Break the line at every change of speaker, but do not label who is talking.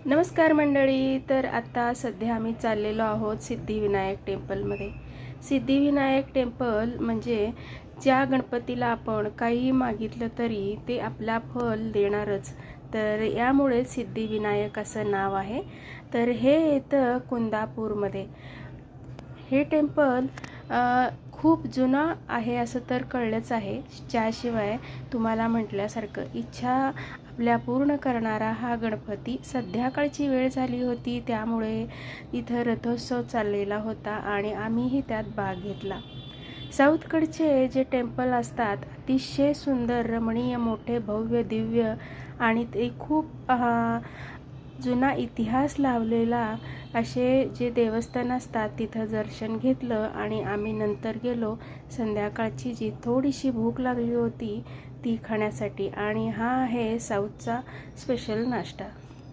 नमस्कार मंडळी. तर आता सध्या आम्ही चाललेलो आहोत सिद्धिविनायक टेम्पलमध्ये. सिद्धिविनायक टेम्पल म्हणजे ज्या गणपतीला आपण काही मागितलं तरी ते आपला फल देणारच, तर यामुळे सिद्धिविनायक असं नाव आहे. तर हे येतं कुंदापूरमध्ये. हे टेम्पल खूप जुना आहे असं तर कळलंच आहे. ज्याशिवाय तुम्हाला म्हटल्यासारखं इच्छा आपल्या पूर्ण करणारा हा गणपती. संध्याकाळची वेळ झाली होती, त्यामुळे इथं रथोत्सव चाललेला होता आणि आम्हीही त्यात भाग घेतला. साऊथकडचे जे टेम्पल असतात अतिशय सुंदर, रमणीय, मोठे, भव्य, दिव्य आणि ते खूप जुना इतिहास लावलेला असे जे देवस्थान असतात तिथं दर्शन घेतलं आणि आम्ही नंतर गेलो संध्याकाळची जी थोडीशी भूक लागली होती ती खाण्यासाठी. आणि हा आहे साऊथचा स्पेशल नाश्ता.